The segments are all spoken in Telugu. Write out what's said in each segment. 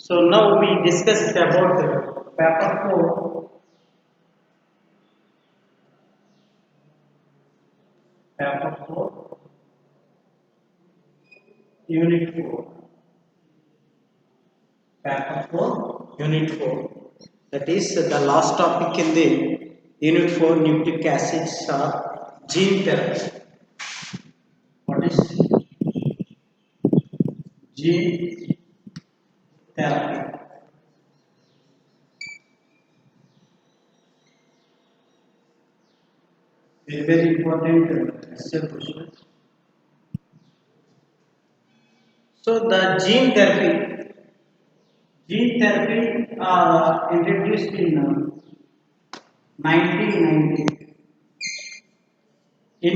So now we discussed about paper 4, unit 4, paper 4, unit 4. That is the last topic in the unit 4, nucleic acids or gene therapy. What is gene therapy? Very important essay question. So the gene therapy introduced in 1990 in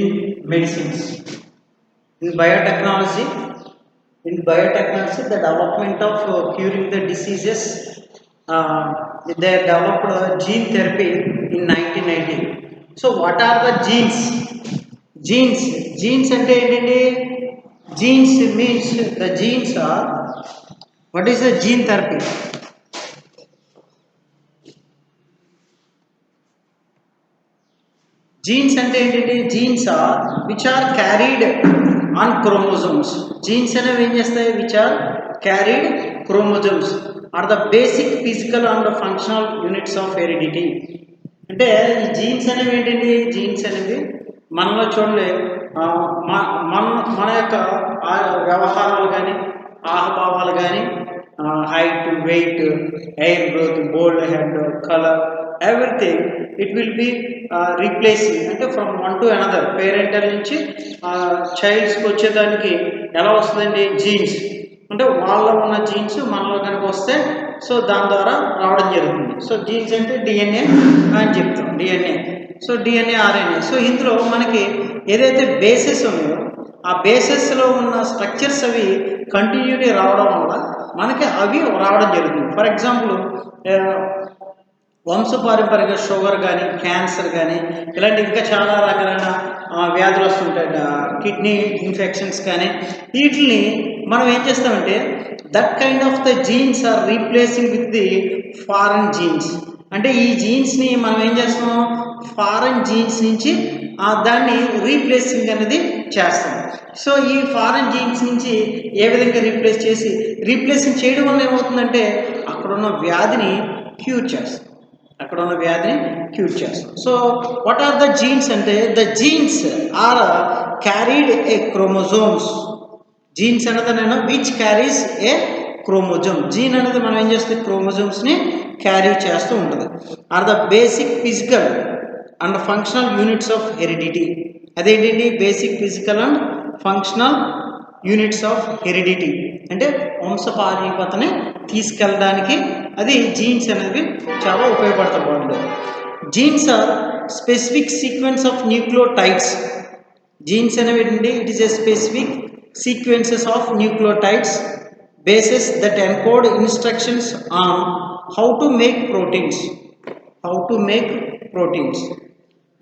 medicines. In biotechnology, the development of curing the diseases, they developed gene therapy in 1990. So what are the genes? Genes అంటే ఏంటండి? Genes means the genes are, what is the gene therapy? Genes అంటే ఏంటంటే genes are which are carried on chromosomes. Genes అనేవి ఏం చేస్తాయి? Which are carried chromosomes are the basic physical and functional units of heredity. అంటే ఈ జీన్స్ అనేవి ఏంటండి? జీన్స్ అనేవి మనలో చూడండి, మన యొక్క వ్యవహారాలు కానీ ఆహభావాలు కానీ, height, weight, hair growth, bald head, colour, everything it will be replacing. అంటే from one to another, parental నుంచి చైల్డ్స్కి వచ్చేదానికి ఎలా వస్తుందండి? జీన్స్. అంటే వాళ్ళలో ఉన్న జీన్స్ మనలో కనుక వస్తే సో దాని ద్వారా రావడం జరుగుతుంది. సో జీన్స్ అంటే డిఎన్ఏ అని చెప్తాం, DNA. So DNA, RNA. So ఇందులో మనకి ఏదైతే బేసెస్ ఉన్నాయో ఆ బేసెస్లో ఉన్న స్ట్రక్చర్స్ అవి కంటిన్యూటీ రావడం వల్ల మనకి అవి రావడం జరుగుతుంది. ఫర్ ఎగ్జాంపుల్, వంశపారంపర్యంగా షుగర్ కానీ, క్యాన్సర్ కానీ, ఇలాంటి ఇంకా చాలా రకాలైన వ్యాధులు వస్తుంటాయి, కిడ్నీ ఇన్ఫెక్షన్స్ కానీ, వీటిని మనం ఏం చేస్తామంటే that kind of the genes are replacing with the foreign genes. అంటే ఈ జీన్స్ని మనం ఏం చేస్తాం? ఫారెన్ జీన్స్ నుంచి దాన్ని రీప్లేసింగ్ అనేది చేస్తాం. సో ఈ ఫారెన్ జీన్స్ నుంచి ఏ విధంగా రీప్లేసింగ్ చేయడం వల్ల ఏమవుతుందంటే అక్కడున్న వ్యాధిని క్యూర్ చేస్తాం. So what are the genes అంటే the genes are carried a chromosomes. Genes అనేది నేను which carries a chromosome. Gene అనేది మనం ఏం చేస్తుంది? క్రోమోజోమ్స్ని క్యారీ చేస్తూ ఉంటుంది. Are the basic physical and functional units of heredity. అదేంటండి? Basic physical and functional units of heredity అంటే వంశపారంపర్యతని తీసుకెళ్ళడానికి అది జీన్స్ అనేవి చాలా ఉపయోగపడతాయి బాడీలో. Genes are specific sequence of nucleotides. Genes అనేవి ఏంటంటే it is A specific sequences of nucleotides bases that encode instructions on how to make proteins.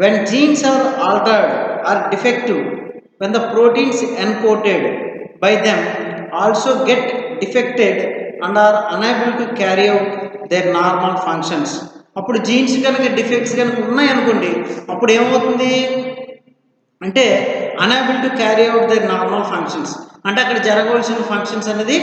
When genes are altered or defective, when the proteins encoded by them also get defected and are unable to carry out their normal functions. అప్పుడు జీన్స్ కనుక డిఫెక్ట్స్ కనుక ఉన్నాయనుకోండి, అప్పుడు ఏమవుతుంది అంటే unable to carry out their normal functions. అంటే అక్కడ జరగవలసిన ఫంక్షన్స్ అనేది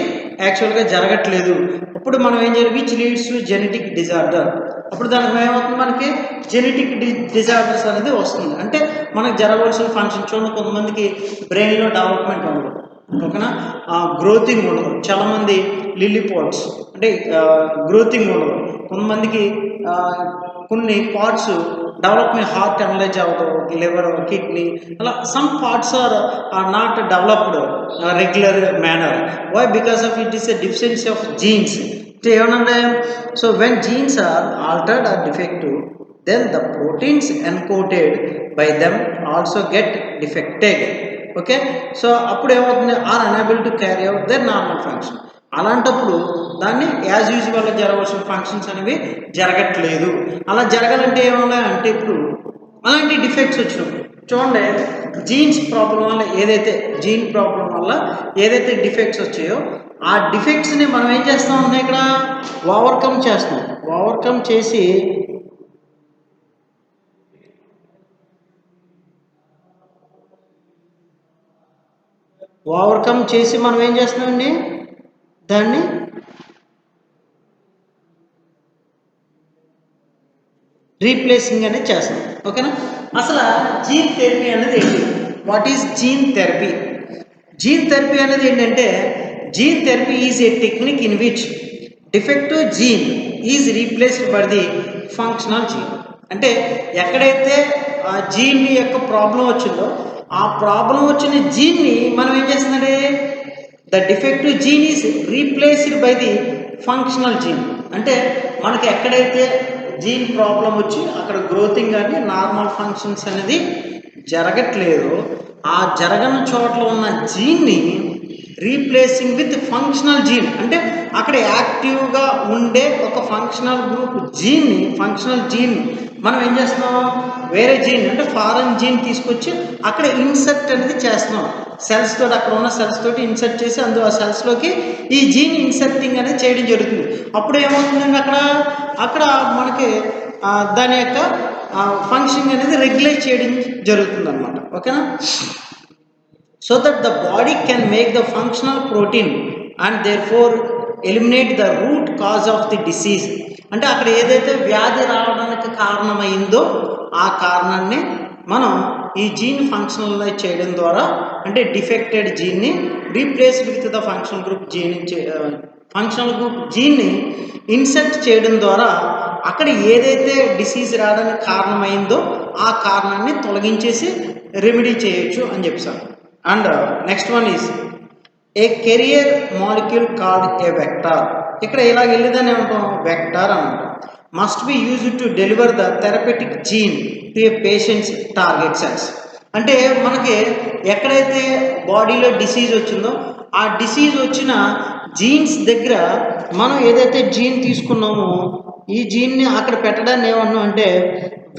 యాక్చువల్గా జరగట్లేదు. అప్పుడు మనం ఏం చేయాలి? Which leads to genetic disorder. అప్పుడు దానికి ఏమవుతుంది? మనకి జెనెటిక్ డిజార్డర్స్ అనేది వస్తుంది. అంటే మనకు జరగవలసిన ఫంక్షన్ చూడండి, కొంతమందికి బ్రెయిన్లో డెవలప్మెంట్ ఉండదు, ఓకేనా, గ్రోతింగ్ ఉండదు. చాలామంది లిల్లీ పాట్స్ అంటే గ్రోతింగ్ ఉండదు. కొంతమందికి కొన్ని పార్ట్స్ డెవలప్మెంట్, హార్ట్ అనలైజ్ అవ్వదు, లివర్, కిడ్నీ, అలా some parts are not developed regular manner. Why? Because of it is a deficiency of genes. ఏమన్నా? So when genes are altered or defective, then the proteins encoded by them also get defected. Okay, so అప్పుడు ఏమవుతుంది? Are unable to carry out their normal function. అలాంటప్పుడు దాన్ని యాజ్ యూజువల్గా జరగవలసిన ఫంక్షన్స్ అనేవి జరగట్లేదు. అలా జరగాలంటే ఏమన్నా అంటే ఇప్పుడు అలాంటి డిఫెక్ట్స్ వచ్చినప్పుడు చూడండి, జీన్ ప్రాబ్లం వల్ల ఏదైతే డిఫెక్ట్స్ వచ్చాయో ఆ డిఫెక్ట్స్ని మనం ఏం చేస్తాం ఉన్నాయి ఇక్కడ ఓవర్కమ్ చేస్తాం. ఓవర్కమ్ చేసి మనం ఏం చేస్తున్నామండి దాన్ని రీప్లేసింగ్ అనేది చేస్తాం. ఓకేనా. అసలు జీన్ థెరపీ అనేది ఏంటి? What is gene therapy? Gene therapy అనేది ఏంటంటే gene therapy is a technique in which defective gene is replaced by the functional gene. అంటే ఎక్కడైతే ఆ జీన్ యొక్క ప్రాబ్లం వచ్చిందో ఆ ప్రాబ్లం వచ్చిన జీన్ని మనం ఏం చేస్తుందంటే the defective gene is replaced by the functional gene. అంటే మనకి ఎక్కడైతే జీన్ ప్రాబ్లం వచ్చి అక్కడ గ్రోతింగ్ కానీ నార్మల్ ఫంక్షన్స్ అనేది జరగట్లేదు, ఆ జరగని చోట్ల ఉన్న జీన్ని రీప్లేసింగ్ విత్ ఫంక్షనల్ జీన్, అంటే అక్కడ యాక్టివ్గా ఉండే ఒక ఫంక్షనల్ గ్రూప్ ఫంక్షనల్ జీన్ని మనం ఏం చేస్తున్నాం, వేరే జీన్ అంటే ఫారెన్ జీన్ తీసుకొచ్చి అక్కడ ఇన్సర్ట్ అనేది చేస్తున్నాం. సెల్స్ తోటి అక్కడ ఉన్న సెల్స్ తోటి ఇన్సర్ట్ చేసి అందులో ఆ సెల్స్లోకి ఈ జీన్ ఇన్సర్టింగ్ అనేది చేయడం జరుగుతుంది. అప్పుడు ఏమవుతుందండి అక్కడ మనకి దాని యొక్క ఫంక్షన్ అనేది రెగ్యులేట్ చేయడం జరుగుతుంది అనమాట. ఓకేనా. So that the body can make the functional protein and therefore eliminate the root cause of the disease. అంటే అక్కడ ఏదైతే వ్యాధి రావడానికి కారణమైందో ఆ కారణాన్ని మనం ఈ జీన్ ఫంక్షనలైజ్ చేయడం ద్వారా, అంటే డిఫెక్టెడ్ జీన్ని replaced with the functional group జీన్ని ఇన్సర్ట్ చేయడం ద్వారా అక్కడ ఏదైతే డిసీజ్ రావడానికి కారణమైందో ఆ కారణాన్ని తొలగించేసి రెమెడీ చేయొచ్చు అని చెప్పాను. And next one is a carrier molecule called a vector. ఇక్కడ ఇలా వెళ్ళేదాన్ని ఏమంటాం, వెక్టార్ అని అంటాం. Must be used to deliver the therapeutic gene to a patients target cells. అంటే మనకి ఎక్కడైతే బాడీలో డిసీజ్ వచ్చిందో ఆ డిసీజ్ వచ్చిన జీన్స్ దగ్గర మనం ఏదైతే జీన్ తీసుకున్నామో ఈ జీన్ని అక్కడ పెట్టడాన్ని ఏమన్నాం అంటే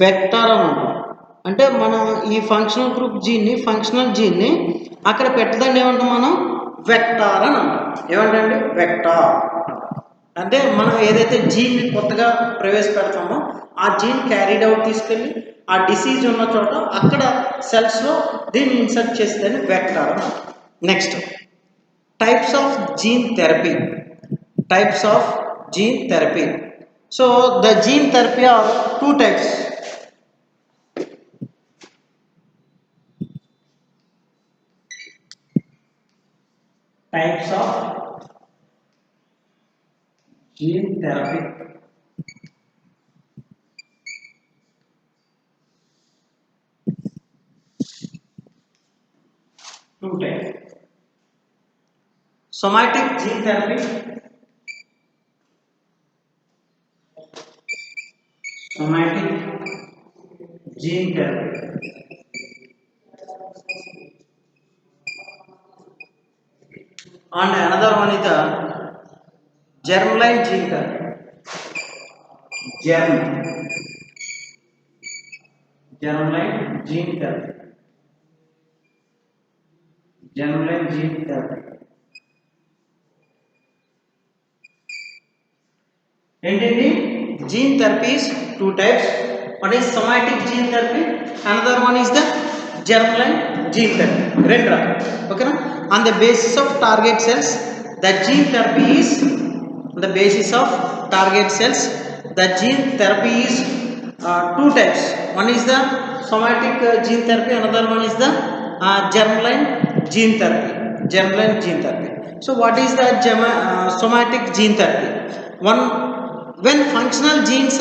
వెక్టార్ అని అంటాం. అంటే మనం ఈ ఫంక్షనల్ గ్రూప్ ఫంక్షనల్ జీన్ని అక్కడ పెట్టదాన్ని ఏమంటాం మనం వెక్టార్ అని అంటాం. ఏమంటండి వెక్టార్ అంటే మనం ఏదైతే జీన్ని కొత్తగా ప్రవేశపెడతామో ఆ జీన్ క్యారీడ్ అవుట్ తీసుకెళ్ళి ఆ డిసీజ్ ఉన్న చోట అక్కడ సెల్స్లో దీన్ని ఇన్సర్ట్ చేసేదాన్ని వెక్టార్ అని అంటాం. Next types of gene therapy. So the gene therapy are 2 types. Types of gene therapy. Two types. Somatic gene therapy. And another one is the germline gene therapy. Germline gene therapy. ఏంటండి gene therapies 2 types. One is somatic gene therapy, another one is the germline gene therapy. రెండు రకాలు. ఓకేనా. On the basis of target cells, the gene therapy is the gene therapy is 2 types. One is the somatic gene therapy, another one is the germline gene therapy. So what is the somatic gene therapy? When functional genes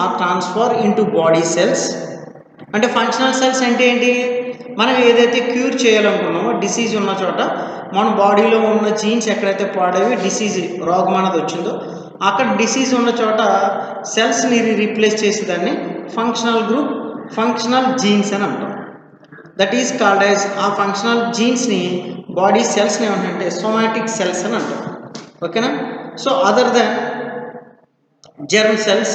are transferred into body cells. అంటే ఫంక్షనల్ సెల్స్ అంటే ఏంటి, మనం ఏదైతే క్యూర్ చేయాలనుకున్నామో డిసీజ్ ఉన్న చోట మన బాడీలో ఉన్న జీన్స్ ఎక్కడైతే పాడేవి డిసీజ్ రోగం అనేది వచ్చిందో అక్కడ డిసీజ్ ఉన్న చోట సెల్స్ని రీప్లేస్ చేసేదాన్ని ఫంక్షనల్ జీన్స్ అని అంటాం. దట్ ఈస్ కాల్డ్ యాజ్ ఆ ఫంక్షనల్ జీన్స్ని బాడీ సెల్స్ని ఏమంటే సోమాటిక్ సెల్స్ అని అంటాం. ఓకేనా. So other than germ cells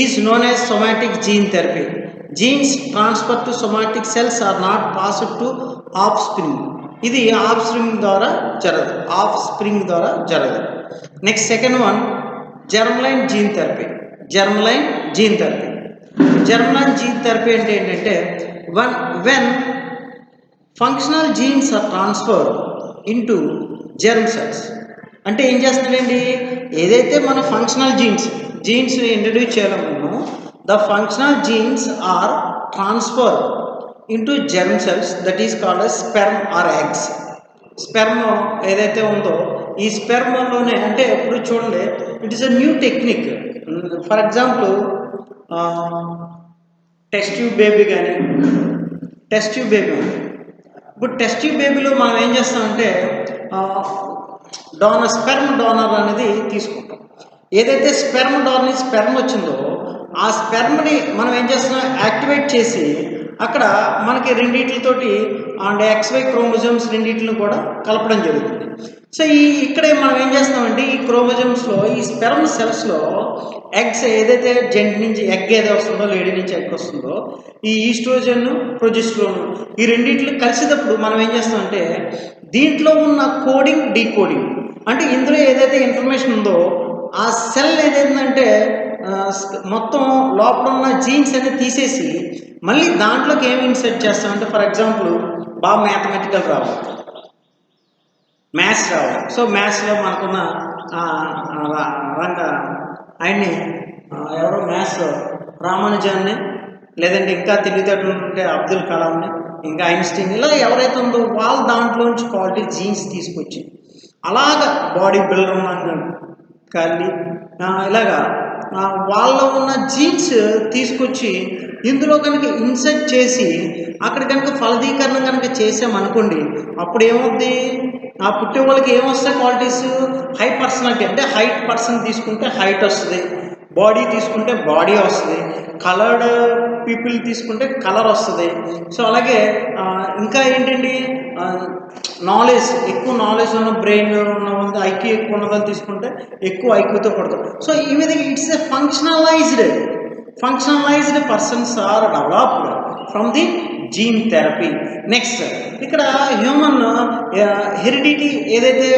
is known as somatic gene therapy. Genes transferred to somatic cells are not passed to offspring. ఇది ఆఫ్ స్ప్రింగ్ ద్వారా జరగదు, ఆఫ్ స్ప్రింగ్ ద్వారా జరగదు. Next second one germline gene therapy. Germline gene therapy. Germline gene therapy అంటే ఏంటంటే when functional genes are transfer into germ cells. అంటే ఏం చేస్తాడండి, ఏదైతే మన ఫంక్షనల్ జీన్స్ ఇంట్రడ్యూస్ చేయాలనుకున్నామో the functional genes are transfer into germ cells, that is called as sperm or eggs. Sperm ఏదైతే ఉందో ఈ స్పెర్మ్లోనే, అంటే ఎప్పుడు చూడండి it is a new technique. For example test tube baby కానీ, టెస్ట్ ట్యూబ్ బేబీ, ఇప్పుడు టెస్ట్ ట్యూబ్ బేబీలో మనం ఏం చేస్తామంటే స్పెర్మ్ డోనర్ అనేది తీసుకుంటాం. ఏదైతే స్పెర్మ్ వచ్చిందో ఆ స్పెర్మ్ని మనం ఏం చేస్తున్నాం, యాక్టివేట్ చేసి అక్కడ మనకి రెండింటితోటి అండ్ XY క్రోమోజోమ్స్ రెండింటిని కూడా కలపడం జరుగుతుంది. సో ఇక్కడే మనం ఏం చేస్తామంటే ఈ క్రోమోజోమ్స్లో ఈ స్పెర్మ్ సెల్స్లో ఎగ్స్ ఏదైతే జెంట్ నుంచి ఎగ్ ఏదో వస్తుందో, లేడీ నుంచి ఎగ్ వస్తుందో, ఈ ఈస్ట్రోజన్ ప్రొజెస్ట్రోన్ ఈ రెండింటిని కలిసేటప్పుడు మనం ఏం చేస్తామంటే దీంట్లో ఉన్న కోడింగ్ డీకోడింగ్, అంటే ఇందులో ఏదైతే ఇన్ఫర్మేషన్ ఉందో ఆ సెల్ ఏదైందంటే మొత్తం లోపల ఉన్న జీన్స్ అనేది తీసేసి మళ్ళీ దాంట్లోకి ఏమి ఇన్సెర్ట్ చేస్తామంటే, ఫర్ ఎగ్జాంపుల్ బాగా మ్యాథమెటికల్ రావాలి, మ్యాథ్స్ రావాలి. సో మ్యాథ్స్లో మనకున్న ఆయన్ని ఎవరో మ్యాథ్స్లో రామానుజాన్ని, లేదంటే ఇంకా తెలివితేటలు ఉంటే అబ్దుల్ కలాంని, ఇంకా ఐన్స్టీన్, ఇలా ఎవరైతే ఉందో వాళ్ళు దాంట్లోంచి క్వాలిటీ జీన్స్ తీసుకొచ్చి అలాగా బాడీ బిల్డర్ ఉన్నాను కానీ ఇలాగా వాళ్ళలో ఉన్న జీన్స్ తీసుకొచ్చి ఇందులో కనుక ఇన్సెర్ట్ చేసి అక్కడ కనుక ఫలదీకరణ కనుక చేసామనుకోండి, అప్పుడు ఏమవుద్ది, ఆ పుట్టే వాళ్ళకి ఏమొస్తాయి క్వాలిటీస్, హై పర్సనాలిటీ. అంటే హైట్ పర్సన్ తీసుకుంటే హైట్ వస్తుంది, బాడీ తీసుకుంటే బాడీ వస్తుంది, కలర్డ్ పీపుల్ తీసుకుంటే కలర్ వస్తుంది. సో అలాగే ఇంకా ఏంటండి, నాలెడ్జ్, ఎక్కువ నాలెడ్జ్ ఉన్న బ్రెయిన్ ఉన్న వాళ్ళది, ఐక్యూ ఎక్కువ ఉన్నదని తీసుకుంటే ఎక్కువ ఐక్యూతో పడతారు. సో ఈ విధంగా it's a functionalised persons are developed from the gene therapy. Next ఇక్కడ హ్యూమన్ హెరిడిటీ ఏదైతే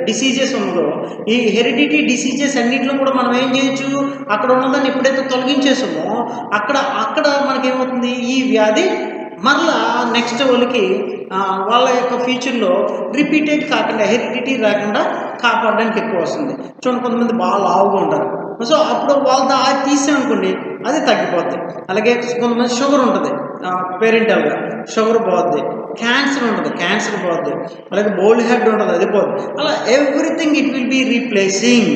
డిసీజెస్ ఉన్నదో ఈ హెరిడిటీ డిసీజెస్ అన్నింటిలో కూడా మనం ఏం చేయొచ్చు, అక్కడ ఉన్నదాన్ని ఎప్పుడైతే తొలగించేసామో అక్కడ మనకేమవుతుంది, ఈ వ్యాధి మరలా నెక్స్ట్ వాళ్ళకి వాళ్ళ యొక్క ఫ్యూచర్లో రిపీటెడ్ కాకుండా, హెరిడిటీ రాకుండా కాపాడడానికి ఎక్కువ వస్తుంది. చూడండి, కొంతమంది బాగా లావుగా ఉంటారు, సో అప్పుడు వాళ్ళతో అది తీసామనుకోండి అది తగ్గిపోద్ది. అలాగే కొంతమంది షుగర్ ఉంటుంది, పేరెంటల్గా షుగర్ పోద్ది, క్యాన్సర్ ఉంటుంది, క్యాన్సర్ పోద్ది, అలాగే బోల్డ్ హెడ్ ఉంటుంది, అది పోద్ది. అలా everything it will be replacing.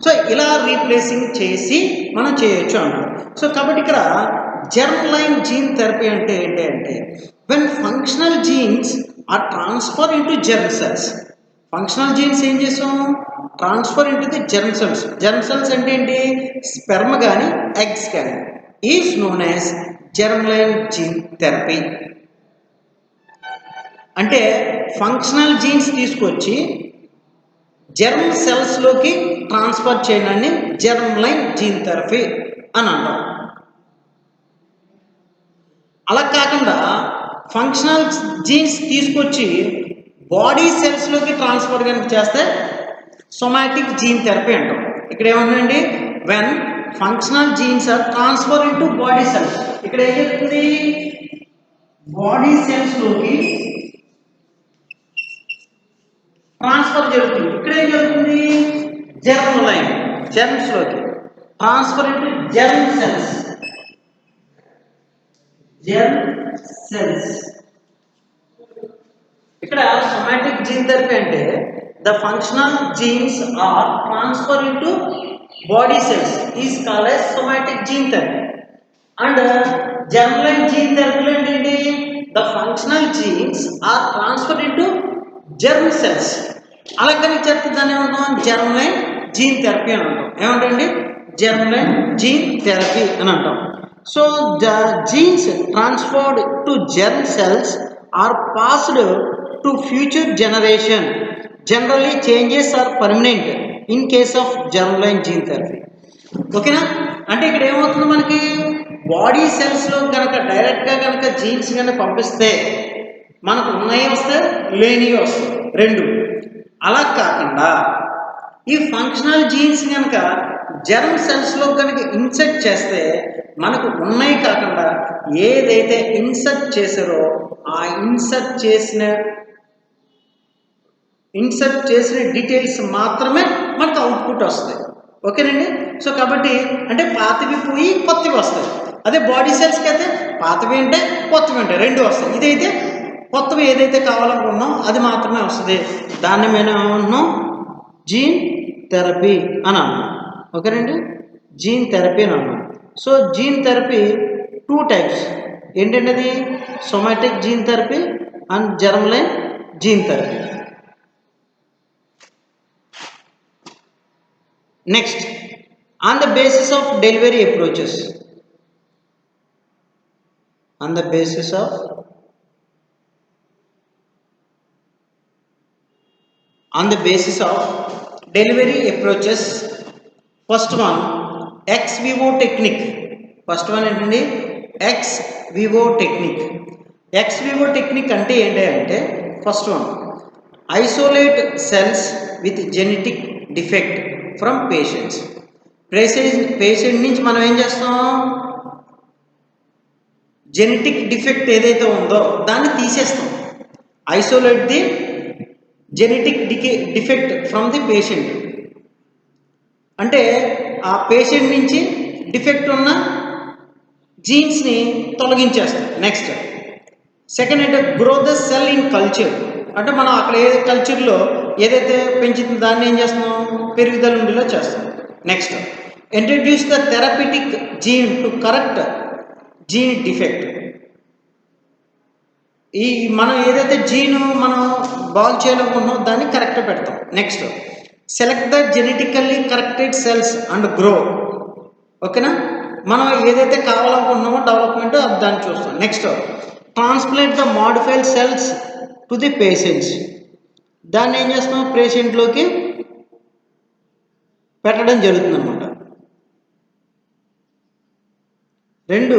So ఇలా రీప్లేసింగ్ చేసి మనం చేయొచ్చు అన్నాడు. సో కాబట్టి ఇక్కడ జెర్మ్లైన్ జీన్ థెరపీ అంటే ఏంటి అంటే when functional genes are transfer into germ cells. Functional genes ఏం చేసాం, transfer into the germ cells. Germ cells అంటే ఏంటి, స్పెర్మ్ కానీ ఎగ్స్ కానీ, is known as germline gene therapy. అంటే ఫంక్షనల్ జీన్స్ తీసుకొచ్చి జెర్మ్ సెల్స్లోకి ట్రాన్స్ఫర్ చేయడాన్ని జెర్మ్లైన్ జీన్ థెరపీ అని అంటాం. అలా కాకుండా ఫంక్షనల్ జీన్స్ తీసుకొచ్చి బాడీ సెల్స్లోకి ట్రాన్స్ఫర్ కనుక చేస్తే సొమాటిక్ జీన్ థెరపీ అంటాం. ఇక్కడ ఏమంటుందండి, when functional genes are transfer into body cells. ఇక్కడ ఏం జరుగుతుంది, బాడీ సెల్స్లోకి ట్రాన్స్ఫర్ జరుగుతుంది. ఇక్కడ ఏం జరుగుతుంది, జెర్మ్స్లోకి ట్రాన్స్ఫర్ ఇంటూ జెర్మ్ సెల్స్. ఇక్కడ సొమాటిక్ జీన్ థెరపీ అంటే the functional genes are transfer into body cells is called as somatic gene therapy. And germline gene థెరపీలో ఏంటంటే the functional genes are transfer into germ cells. అలా కానీ చెప్తే దాన్ని ఏమంటాం, జెర్మ్లైన్ జీన్ థెరపీ అని అంటాం. ఏమంటండి, జెర్మ్లైన్ జీన్ థెరపీ అని అంటాం. So the genes transferred to germ cells are passed to future generation. Generally changes are permanent in case of germline gene therapy. ఓకేనా, అంటే ఇక్కడ ఏమవుతుంది, మనకి బాడీ సెల్స్లో కనుక డైరెక్ట్గా కనుక జీన్స్ కనుక పంపిస్తే మనకు ఉన్నాయి వస్తే లేనివి వస్తాయి రెండు. అలా కాకుండా ఈ ఫంక్షనల్ జీన్స్ కనుక జర్మ్ సెల్స్లో కనుక ఇన్సర్ట్ చేస్తే మనకు ఉన్నాయి కాకుండా ఏదైతే ఇన్సర్ట్ చేశారో ఆ ఇన్సర్ట్ చేసిన డీటెయిల్స్ మాత్రమే మనకు అవుట్పుట్ వస్తాయి. ఓకేనండి. సో కాబట్టి అంటే పాతవి పోయి కొత్తవి వస్తాయి. అదే బాడీ సెల్స్కి అయితే పాతవి అంటే కొత్తవి ఉంటాయి, రెండు వస్తాయి. ఇదైతే కొత్తవి ఏదైతే కావాలనుకున్నాం అది మాత్రమే వస్తుంది. దాన్ని మేము ఏమన్నాం, జీన్ థెరపీ అని అన్నాం. ఓకేనండి, జీన్ థెరపీ అని అన్నాం. So gene therapy 2 types. ఏంటంటే అది somatic gene therapy and germline gene therapy. Next, on the basis of delivery approaches, on the basis of delivery approaches, first one ex vivo technique. First one ఏంటండి, ex vivo technique. Ex vivo technique అంటే ఏంటంటే first one isolate cells with genetic defect from patients. Patient నుంచి మనం ఏం చేస్తాం, జెనెటిక్ డిఫెక్ట్ ఏదైతే ఉందో దాన్ని తీసేస్తాం. Isolate the genetic defect from the patient అంటే ఆ పేషెంట్ నుంచి డిఫెక్ట్ ఉన్న జీన్స్ని తొలగించేస్తాం. నెక్స్ట్ సెకండ్ అంటే grow the cell in culture అంటే మనం అక్కడ ఏ కల్చర్లో ఏదైతే పెంచుతుందో దాన్ని ఏం చేస్తున్నాం, పెరుగుదల ఉండేలా చేస్తాం. Next introduce the therapeutic gene to correct gene defect. ఈ మనం ఏదైతే జీన్ మనం బాగు చేయాలనుకుంటున్నాం దాన్ని కరెక్ట్ పెడతాం. Next select the genetically corrected cells and grow. ఓకేనా, మనం ఏదైతే కావాలనుకుంటున్నామో డెవలప్మెంట్ దాన్ని చూస్తాం. Next transplant the modified cells to the patients. దాన్ని ఏం చేస్తాం, పేషెంట్లోకి పెట్టడం జరుగుతుంది అన్నమాట. రెండు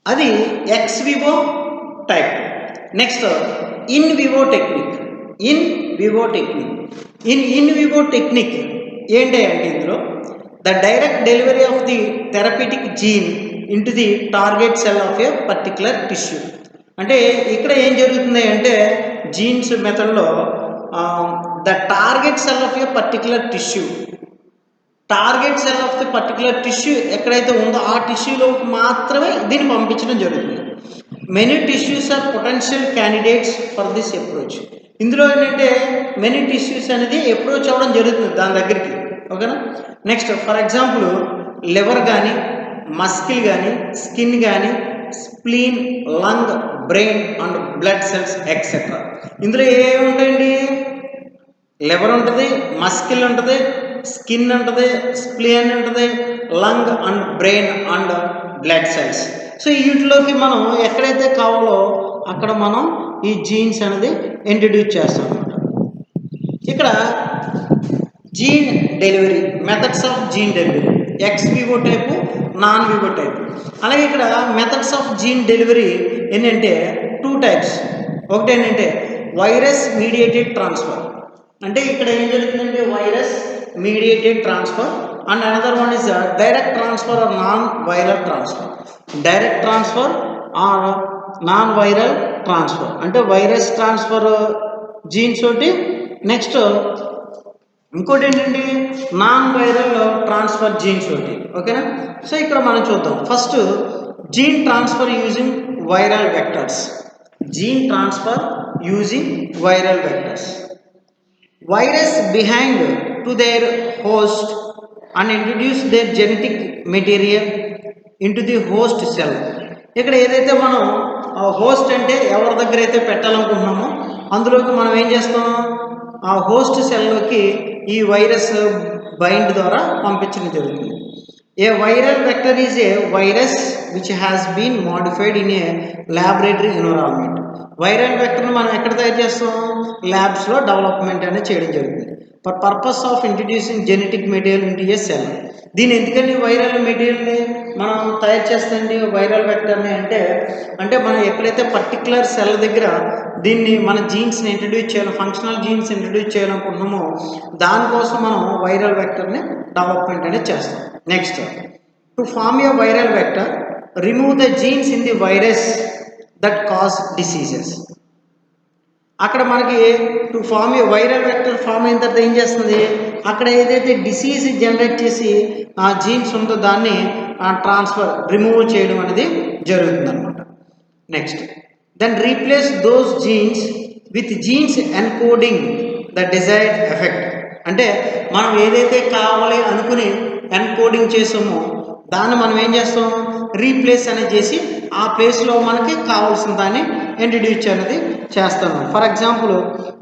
అది ex vivo type. Next in vivo technique. In vivo technique ఏంటి అంటే ఇందులో the direct delivery of the therapeutic gene into the target cell of a particular tissue. అంటే ఇక్కడ ఏం జరుగుతుంది అంటే జీన్స్ మెథడ్లో the target cell of a particular tissue ఎక్కడైతే ఉందో ఆ టిష్యూలోకి మాత్రమే దీన్ని పంపించడం జరుగుతుంది. Many tissues are potential candidates for this approach. ఇందులో ఏంటంటే మెనీ టిష్యూస్ అనేది అప్రోచ్ అవ్వడం జరుగుతుంది దాని దగ్గరికి. ఓకేనా. నెక్స్ట్ ఫర్ ఎగ్జాంపుల్ లివర్ కానీ, మస్కిల్ కానీ, స్కిన్ కానీ, spleen, lung, brain and blood cells etcetera. ఇందులో ఏమి ఉంటాయండి, లివర్ ఉంటుంది, మస్కిల్ ఉంటుంది, స్కిన్ ఉంటుంది, స్ప్లీన్ ఉంటుంది, lung and brain and blood cells. So వీటిలోకి మనం ఎక్కడైతే కావాలో అక్కడ మనం ఈ జీన్స్ అనేది ఇంట్రడ్యూస్ చేస్తాం అన్నమాట. ఇక్కడ gene delivery, methods of gene delivery, ex vivo type, non vivo type. అలాగే ఇక్కడ మెథడ్స్ ఆఫ్ జీన్ డెలివరీ ఏంటంటే 2 టైప్స్. ఒకటి ఏంటంటే వైరస్ మీడియేటెడ్ ట్రాన్స్ఫర్. అంటే ఇక్కడ ఏం జరుగుతుందంటే virus mediated transfer and another one is direct transfer are non viral transfer. Direct transfer are non viral transfer అంటే వైరస్ ట్రాన్స్ఫర్ జీన్స్ ఒకటి. నెక్స్ట్ ఇంకోటి ఏంటంటే నాన్ వైరల్ ట్రాన్స్ఫర్ జీన్స్ ఒకటి. ఓకేనా. సో ఇక్కడ మనం చూద్దాం. First gene transfer using viral vectors. Virus bind to their host and introduce their genetic material into the host cell. ఇక్కడ ఏదైతే మనం హోస్ట్ అంటే ఎవరి దగ్గర అయితే పెట్టాలనుకుంటున్నామో అందులోకి మనం ఏం చేస్తాం, ఆ హోస్ట్ సెల్లోకి ఈ వైరస్ బైండ్ ద్వారా పంపించడం జరుగుతుంది. A viral vector is a virus which has been modified in a laboratory environment. Viral వెక్టర్ని మనం ఎక్కడ తయారు చేస్తాం, ల్యాబ్స్లో డెవలప్మెంట్ అనేది చేయడం జరుగుతుంది. For purpose of introducing genetic material into a cell. దీని ఎందుకని వైరల్ మెటీరియల్ని మనం తయారు చేస్తాండి వైరల్ వెక్టర్ని అంటే మనం ఎక్కడైతే పర్టికులర్ సెల్ దగ్గర దీన్ని మన జీన్స్ని ఇంట్రడ్యూస్ చేయాలి, ఫంక్షనల్ జీన్స్ ఇంట్రడ్యూస్ చేయాలనుకుంటున్నామో దానికోసం మనం వైరల్ వెక్టర్ని డెవలప్మెంట్ అనేది చేస్తాం. Next, to form a viral vector remove the genes in the virus that cause diseases. అక్కడ మనకి to form a viral vector form అయిన తర్వాత ఏం చేస్తుంది, అక్కడ ఏదైతే డిసీజ్ జనరేట్ చేసి ఆ జీన్స్ ఉందో దాన్ని ట్రాన్స్ఫర్ రిమూవ్ చేయడం అనేది జరుగుతుంది అనమాట. Next, then replace those genes with genes encoding the desired effect. అంటే మనం ఏదైతే కావాలి అనుకుని ఎన్కోడింగ్ చేసామో దాన్ని మనం ఏం చేస్తాం, రీప్లేస్ అనేది చేసి ఆ ప్లేస్లో మనకి కావాల్సిన దాన్ని ఇంట్రడ్యూస్ అనేది చేస్తాము. For example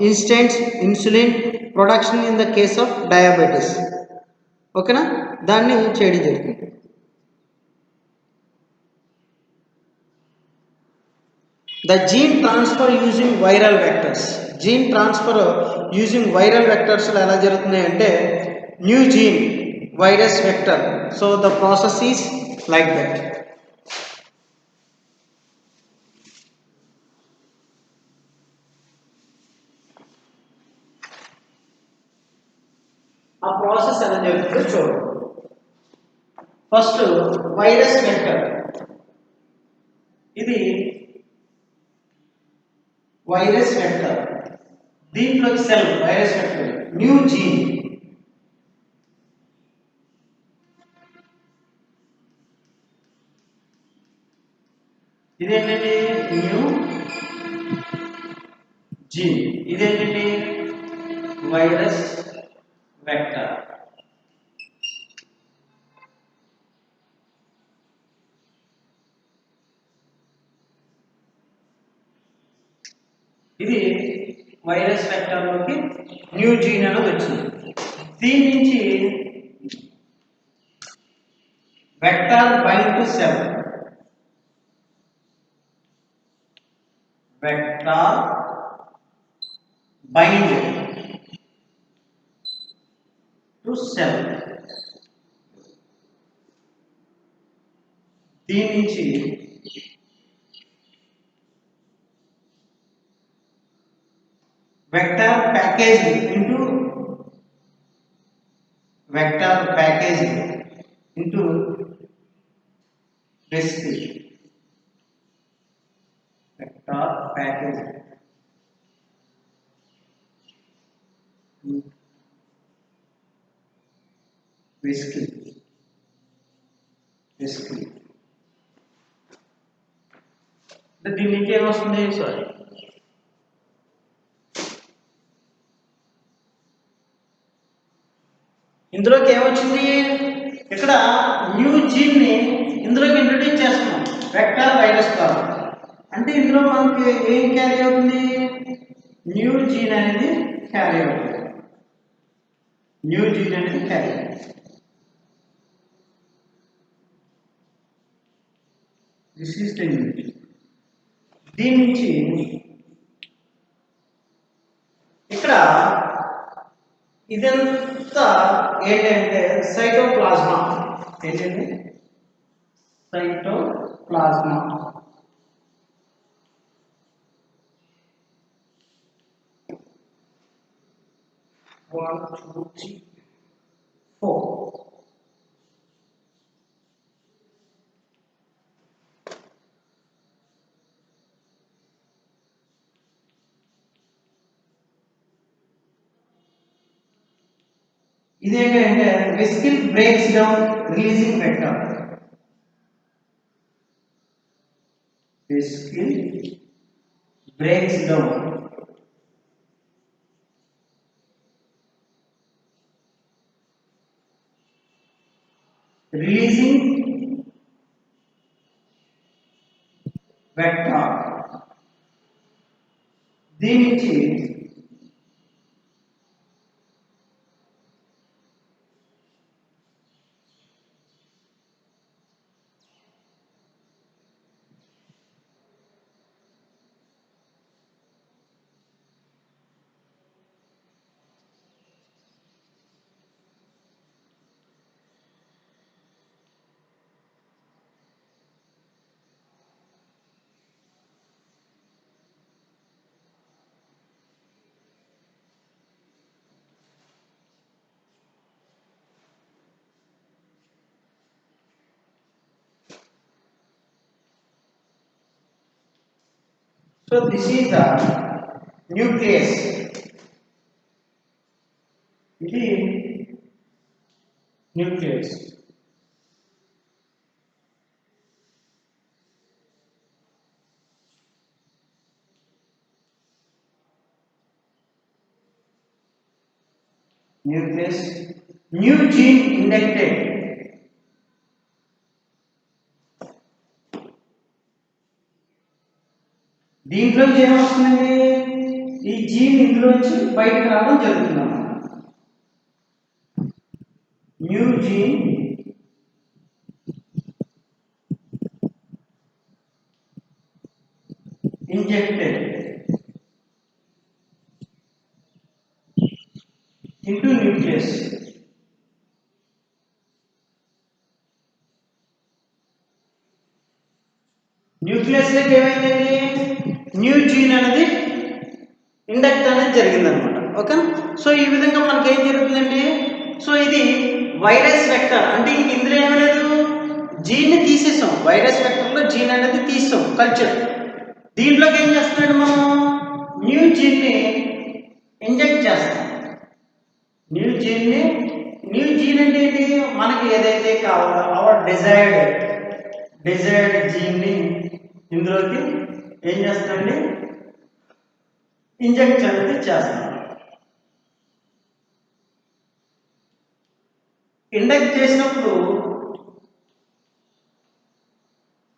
instant insulin production in the case of diabetes. ఓకేనా, దాన్ని చేయడం జరుగుతుంది. The gene transfer using viral vectors. Gene transfer using viral వెక్టర్స్లో ఎలా జరుగుతుంది అంటే new gene virus vector. So the process is like that. ఆ ప్రాసెస్ ఎలా జరుగుతుందో చూడండి. ఫస్ట్ వైరస్ వెక్టర్, ఇది వైరస్ వెక్టర్, దీంట్లో cell virus vector new gene, ఇదేంటండి న్యూ జీన్, ఇదేంటండి వైరస్ వెక్టర్. ఇది వైరస్ వెక్టర్లోకి న్యూ జీన్ అనేది వచ్చింది. దీని నుంచి vector bind to cell, vector bind to cell. దీని నుంచి vector packaged into recipe, vector packaged recipe. దీని నుంచి ఏమొస్తుంది, సారీ ఇందులోకి ఏమొచ్చింది, ఇక్కడ న్యూ జీన్ ని ఇందులోకి ఇంట్రడ్యూస్ చేస్తున్నాం వెక్టర్ వైరస్ కాదు అంటే ఇందులో మనకి ఏం క్యారీ అవుతుంది, న్యూ జీన్ అనేది క్యారీ అవుతుంది, న్యూ జీన్ అనేది క్యారీ అవుతుంది. This is the new gene. దీని నుంచి ఇక్కడ ఇదంతా ఏంటంటే సైటోప్లాజ్మా, ఏంటంటే cytoplasm. One, two, three, four. ఇదేంటంటే vesicle breaks down releasing vector, vesicle breaks down releasing vector. దీని నుంచి So this is the nucleus. It is nucleus. Nucleus. New gene inducted. దీంట్లోంచి ఏమొస్తుందండి, ఈ జీన్ ఇందులోంచి బయటకు రావడం జరుగుతుంది. New gene injected into nucleus. Nucleus లోకి ఏమైందండి, న్యూ జీన్ అనేది ఇండక్ట్ అనేది జరిగిందనమాట. ఓకే, సో ఈ విధంగా మనకి ఏం జరుగుతుందండి, సో ఇది వైరస్ వెక్టర్ అంటే ఇంక ఇందులో ఏమీ లేదు, జీన్ని తీసేసాం, వైరస్ వెక్టర్లో జీన్ అనేది తీసాం కల్చర్. దీంట్లోకి ఏం చేస్తున్నాడు, మనం న్యూ జీన్ని ఇంజెక్ట్ చేస్తాం. న్యూ జీన్ అంటే ఏంటి, మనకి ఏదైతే కావాలో అవర్ డిజైర్డ్ జీన్ని ఇందులోకి ఏం చేస్తామండి, ఇంజెక్ట్ అనేది చేస్తాం. ఇంజెక్ట్ చేసినప్పుడు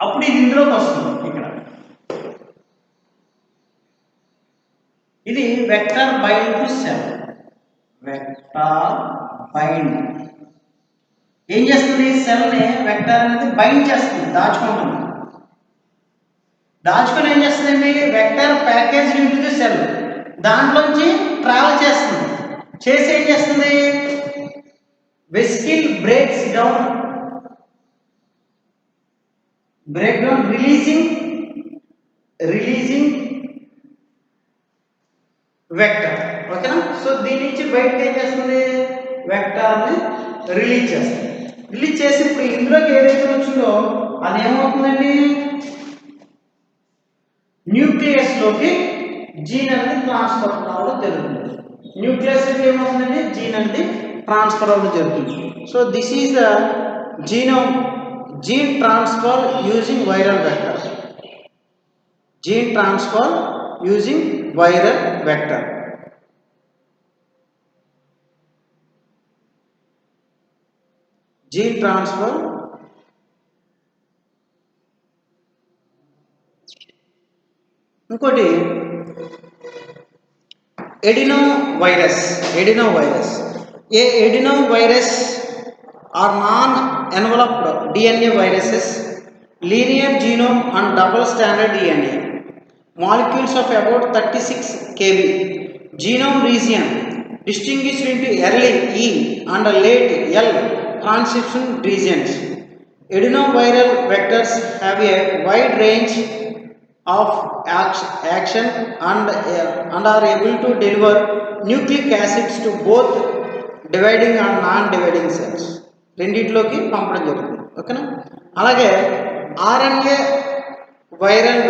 అప్పుడు ఇది ఇందులోకి వస్తుంది. ఇక్కడ ఇది vector bind to cell. Vector bind ఏం చేస్తుంది, సెల్ని వెక్టర్ అనేది బైండ్ చేస్తుంది, దాచుకుంటుంది. దాచుకొని ఏం చేస్తుందండి, vector package into the cell, దాంట్లోంచి ట్రావెల్ చేస్తుంది. చేసి ఏం చేస్తుంది, vesicle breaks down releasing vector. ఓకేనా, సో దీని నుంచి బయటకు ఏం చేస్తుంది, వెక్టర్ని రిలీజ్ చేస్తుంది. రిలీజ్ చేసి ఇప్పుడు ఇందులోకి ఏదైతే వచ్చిందో అది ఏమవుతుందండి, న్యూక్లియస్ లోకి జీన్ అనేది ట్రాన్స్ఫర్ కావడం జరుగుతుంది. న్యూక్లియస్ లోకి ఏమవుతుందండి, జీన్ అనేది ట్రాన్స్ఫర్ అవ్వడం జరుగుతుంది. So this is the gene transfer using viral vector. Gene transfer using viral vector. Gene transfer ఇంకోటి adenovirus. A adenovirus are non enveloped DNA viruses, linear genome and double stranded DNA, molecules of about 36 kb, genome region distinguished into early E and late L transcription regions. Adenoviral vectors have a wide range of action and are able to deliver nucleic acids to both dividing and non-dividing cells. రెండిట్లోకి పంపడం జరుగుతుంది. ఓకేనా, అలాగే ఆర్ఎన్ఏ వైరల్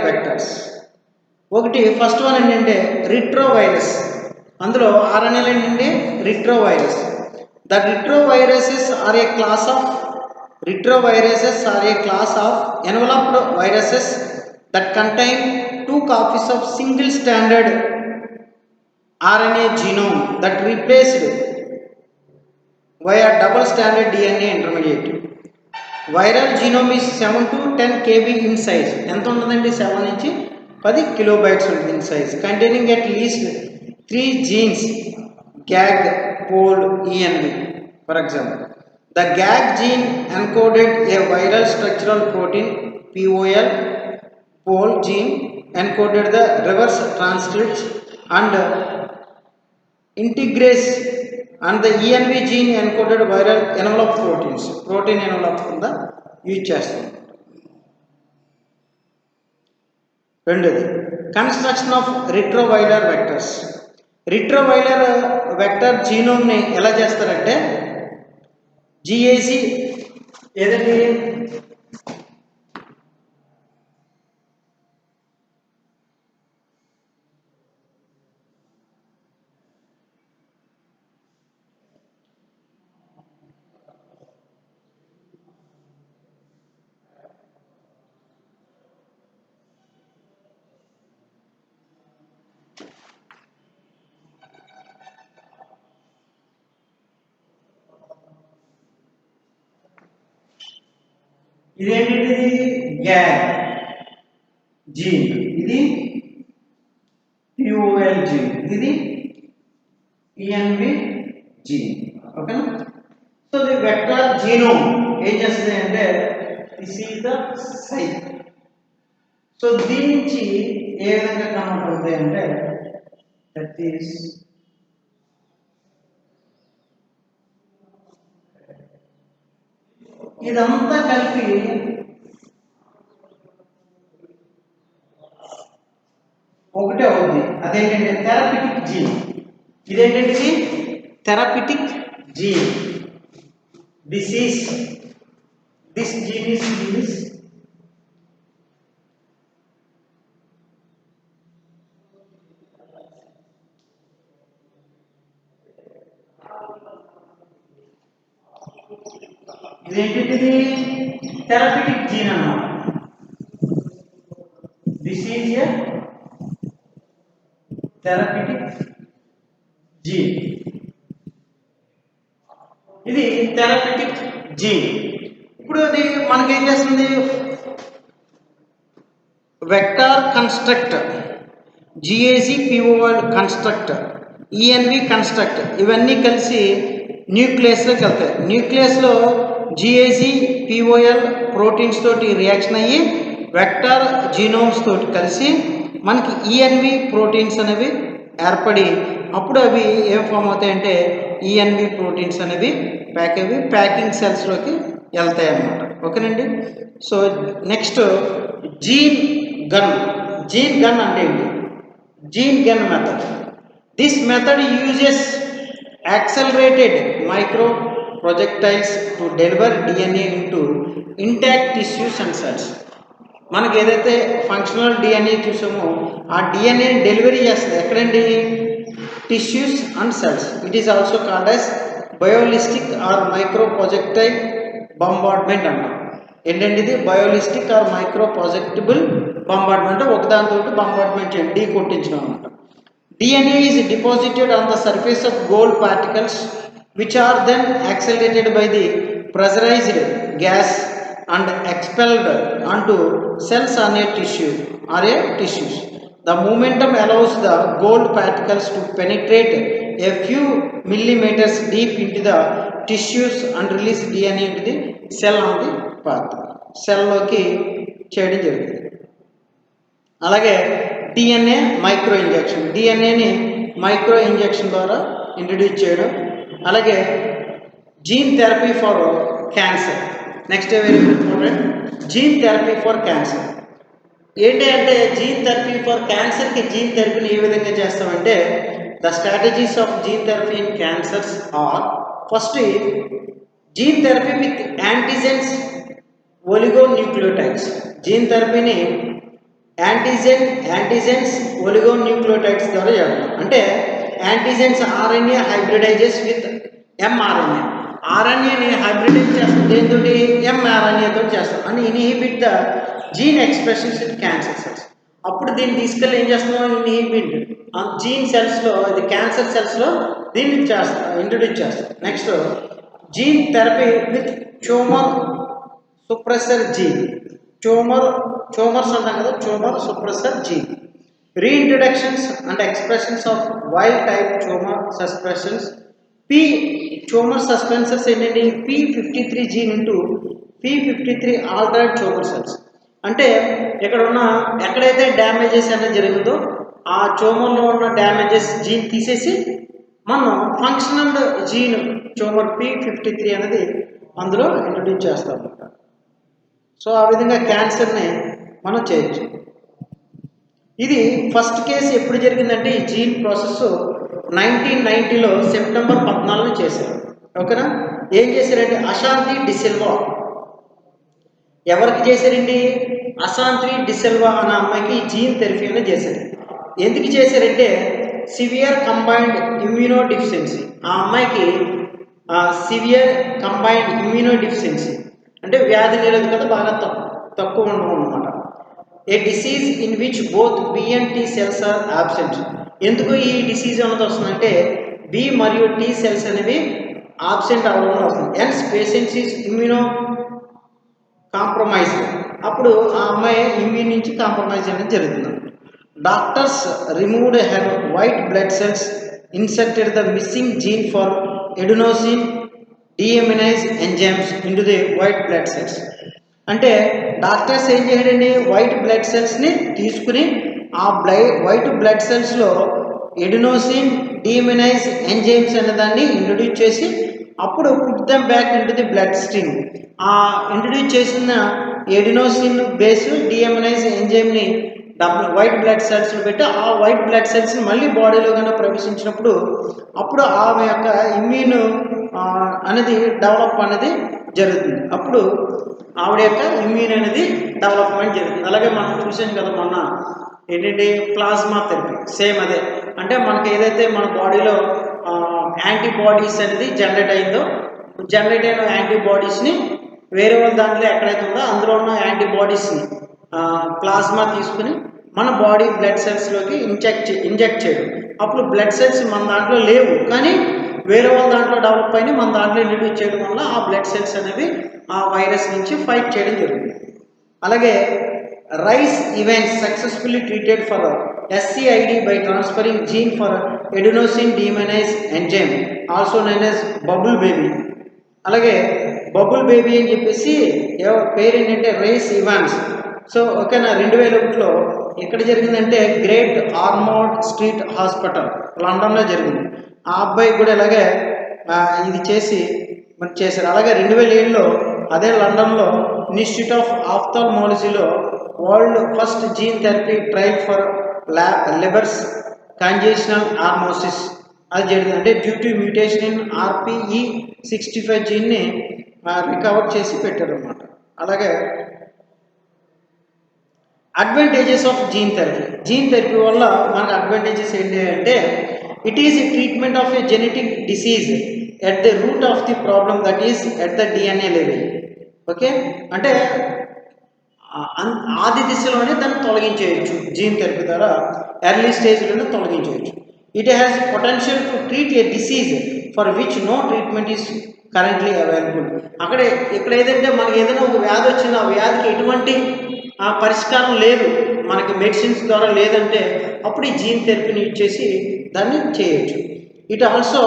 వెక్టర్స్ ఒకటి ఫస్ట్ వన్ ఏంటంటే రిట్రోవైరస్. అందులో ఆర్ఎన్ఏలు ఏంటంటే retrovirus. The retroviruses are a class of enveloped viruses that contain 2 copies of single stranded RNA genome that replaced via double stranded DNA intermediate. Viral genome is 7 to 10 kb in size. ఎంత ఉంటుందండి, 7 నుంచి 10 kilobytes ఉంటుంది in size, containing at least 3 genes, GAG, POL, ENV. For example, the GAG gene encoded a viral structural protein POL. POL gene encoded the reverse transcripts and integrase, and the ENV gene encoded viral envelope proteins. Protein envelope కింద యూజ్ చేస్తాం. రెండోది construction of retroviral vectors. Retroviral vector జీనోమ్ని ఎలా చేస్తారంటే GAC ఏదండి ఇదేంటిది గ్యాగ్ జీన్, ఇది పిఓఎల్ జీన్, ఇది ఈఎన్వి జీన్. ఓకేనా? సో ది వెక్టర్ జీనోమ్ ఏం చేస్తుంది అంటే this is the site. So దీని నుంచి ఏ విధంగా కన్వర్ట్ అవుతాయి అంటే దట్ ఈస్ ఇదంతా కలిపి ఒకటే అవుతుంది. అదేంటంటే థెరపిటిక్ జీన్. ఇదేంటంటే therapeutic gene. This is this gene is ఇదేంటిది థెరపిటిక్ జీన్ అన్నమాట. This is a therapeutic gene. ఇది థెరపిటిక్ జీన్. ఇప్పుడు అది మనకేం చేస్తుంది? Vector construct, GAC POL construct, ENV construct ఇవన్నీ కలిసి న్యూక్లియస్లోకి వెళ్తాయి. న్యూక్లియస్లో జిఏసి పిఓఎల్ ప్రోటీన్స్ తోటి రియాక్షన్ అయ్యి వెక్టార్ జీనోమ్స్ తోటి కలిసి మనకి ఈఎన్వి ప్రోటీన్స్ అనేవి ఏర్పడి అప్పుడు అవి ఏం ఫామ్ అవుతాయంటే ఈఎన్వి ప్రోటీన్స్ అనేవి ప్యాకింగ్ సెల్స్లోకి వెళ్తాయి అన్నమాట. ఓకేనండి? So next gene gun. Gene gun అంటే ఏంటి? Gene gun method. This method uses accelerated micro projectiles to deliver DNA into intact tissues and cells. మనకి ఏదైతే ఫంక్షనల్ డిఎన్ఏ చూసామో ఆ డిఎన్ఏ డెలివరీ చేస్తుంది ఎక్కడండి? Tissues and cells. It is also called as biolistic or micro projectile bombardment అన్నాం. ఏంటంటే ఇది biolistic or micro projectable bombardment. ఒకదానితో బంబార్డ్మెంట్ చేయండి, డీ కొట్టించడం అనమాట. DNA is deposited on the surface of gold particles which are then accelerated by the pressurized gas and expelled onto cells on a tissue or a tissues. The momentum allows the gold particles to penetrate a few millimeters deep into the tissues and release DNA into the cell on the path. Cell లోకి చేయడం జరుగుతుంది. అలాగే డిఎన్ఏ మైక్రో ఇంజెక్షన్, డిఎన్ఏని మైక్రో ఇంజెక్షన్ ద్వారా ఇంట్రడ్యూస్ చేయడం. అలాగే gene therapy for cancer. Next very important, gene therapy for cancer. ఏంటి అంటే జీన్ థెరపీ ఫర్ క్యాన్సర్కి జీన్ థెరపీని ఏ విధంగా చేస్తామంటే the strategies of gene therapy in cancers are first gene therapy with antigens oligonucleotides. Gene థెరపీని యాంటీజెన్స్ ఒలిగోన్యూక్లియోటైడ్స్ ద్వారా చేస్తాం. అంటే antigens RNA hybridises with mRNA. ఆర్ఎన్ఏని హైబ్రిడైజ్ చేస్తాం దేంతో? ఎంఆర్ఎన్ఏతో చేస్తాం. అని inhibit the gene expressions in cancer cells. అప్పుడు దీన్ని తీసుకెళ్ళి ఏం చేస్తున్నాం? ఇన్హిబిట్ జీన్ సెల్స్లో, ఇది క్యాన్సర్ సెల్స్లో దీన్ని చేస్తాం, ఇంట్రడ్యూస్ చేస్తాం. Next gene therapy with tumour suppressor gene. Tumours అంటాం కదా, tumour suppressor gene. Reintroductions and expressions of wild type tumour suspensions. Tumour suspensors ఏంటండి? P53 gene into P53 altered tumour cells. అంటే ఇక్కడ ఉన్న ఎక్కడైతే డ్యామేజెస్ అనేది జరిగిందో ఆ ట్యూమర్లో ఉన్న డ్యామేజెస్ జీన్ తీసేసి మనం ఫంక్షనల్ జీన్ ట్యూమర్ P53 అనేది అందులో ఇంట్రడ్యూస్ చేస్తాం. సో ఆ విధంగా క్యాన్సర్ని మనం చేయొచ్చు. ఇది ఫస్ట్ కేసు ఎప్పుడు జరిగిందంటే ఈ జీన్ ప్రాసెస్ 1990లో సెప్టెంబర్ 14 చేశారు. ఓకేనా? ఏం చేశారంటే అశాంతి డిసిల్వా. ఎవరికి చేశారండి? అశాంతి డిసిల్వా అన్న అమ్మాయికి ఈ జీన్ థెరపీ అనేది చేశారు. ఎందుకు చేశారంటే సివియర్ కంబైన్డ్ ఇమ్యూనో డిఫిషియన్సీ. ఆ అమ్మాయికి సివియర్ కంబైన్డ్ ఇమ్యూనో డిఫిషియన్సీ అంటే వ్యాధి నిరోధకత బాగా తక్కువ ఉండడం అనమాట. A disease in which both B and T cells are absent. ఎందుకు ఈ డిసీజ్ అన్నది వస్తుందంటే బి మరియు టీ సెల్స్ అనేవి ఆబ్సెంట్ అవ్వడం వస్తుంది. Hence patients is immunocompromised. అప్పుడు ఆ అమ్మాయి ఇమ్యూన్ నుంచి కాంప్రమైజ్ అనేది జరుగుతుంది. Doctors removed her white blood cells, inserted the missing gene for adenosine deaminase enzymes into the white blood cells. అంటే డాక్టర్స్ ఏం చేయడండి, వైట్ బ్లడ్ సెల్స్ని తీసుకుని ఆ వైట్ బ్లడ్ సెల్స్లో ఎడినోసిన్ డిఎమినైజ్ ఎంజైమ్స్ అనే దాన్ని ఇంట్రొడ్యూస్ చేసి అప్పుడు put them back into the bloodstream. ఆ ఇంట్రొడ్యూస్ చేసిన adenosine base deaminase ఎంజైమ్ని white blood సెల్స్లో పెట్టి ఆ వైట్ బ్లడ్ సెల్స్ని మళ్ళీ బాడీలో కన్నా ప్రవేశించినప్పుడు అప్పుడు ఆమె యొక్క ఇమ్యూన్ అనేది డెవలప్ అనేది జరుగుతుంది. అప్పుడు ఆవిడ యొక్క ఇమ్యూన్ అనేది డెవలప్మెంట్ జరుగుతుంది. అలాగే మనం చూసాం కదా మొన్న ఏంటంటే ప్లాస్మా థెరపీ, సేమ్ అదే. అంటే మనకి ఏదైతే మన బాడీలో యాంటీబాడీస్ అనేది జనరేట్ అయిందో, జనరేట్ అయిన యాంటీబాడీస్ని వేరే వాళ్ళ దాంట్లో ఎక్కడైతే ఉందో అందులో ఉన్న యాంటీబాడీస్ని ప్లాస్మా తీసుకుని మన బాడీ బ్లడ్ సెల్స్లోకి ఇంజెక్ట్ చేయడం. అప్పుడు బ్లడ్ సెల్స్ మన దాంట్లో లేవు కానీ వేరే వాళ్ళ దాంట్లో డెవలప్ అయిన మన దాంట్లో ఇంట్రడ్యూస్ చేయడం వల్ల ఆ బ్లడ్ సెల్స్ అనేవి ఆ వైరస్ నుంచి ఫైట్ చేయడం జరుగుతుంది. అలాగే rise events successfully treated for SCID by transferring gene for adenosine deaminase enzyme also known as bubble baby. అలాగే బబుల్ బేబీ అని చెప్పేసి పేరు ఏంటంటే రైస్ ఈవెంట్స్. సో ఓకేనా, 2001లో ఎక్కడ జరిగిందంటే గ్రేట్ ఆర్మోర్డ్ స్ట్రీట్ హాస్పిటల్ లండన్లో జరిగింది. ఆ అబ్బాయి కూడా ఇలాగే ఇది చేసి మరి చేశారు. అలాగే 2007లో అదే లండన్లో ఇన్స్టిట్యూట్ ఆఫ్ ఆఫ్థాల్మాలజీలో world first gene therapy trial for Leber's congenital ఆర్మోసిస్ అది జరిగింది. అంటే due to mutation in RPE65 జీన్ని రికవర్ చేసి పెట్టారు అన్నమాట. అలాగే advantages of gene therapy. Gene therapy వల్ల మనకు అడ్వాంటేజెస్ ఏంటి అంటే it is treatment of a genetic disease at the root of the problem that is at the DNA level. Okay, అంటే ఆది దిశలోనే దాన్ని తొలగించేయచ్చు. జీన్ థెరపీ ద్వారా ఎర్లీ స్టేజ్లోనే తొలగించవచ్చు. It has potential to treat a disease for which no treatment is currently available. ఇక్కడ ఏదంటే మనకి ఏదైనా ఒక వ్యాధి వచ్చింది, ఆ వ్యాధికి ఎటువంటి పరిష్కారం లేదు, మనకి మెడిసిన్స్ ద్వారా లేదంటే అప్పుడు ఈ జీన్ థెరపీని యూజ్ చేసి దాన్ని చేయొచ్చు. It also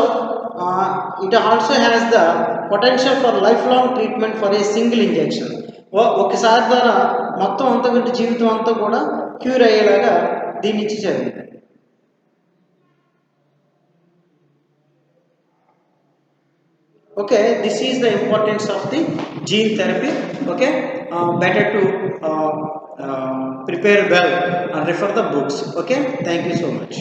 has the potential for life long treatment for a single injection. ఒకసారి ద్వారా మొత్తం అంతా వీటి జీవితం అంతా కూడా క్యూర్ అయ్యేలాగా దీన్ని ఇచ్చి జరిగింది. Okay, this is the importance of the gene therapy. Okay, better to prepare well and refer the books. Okay, thank you so much.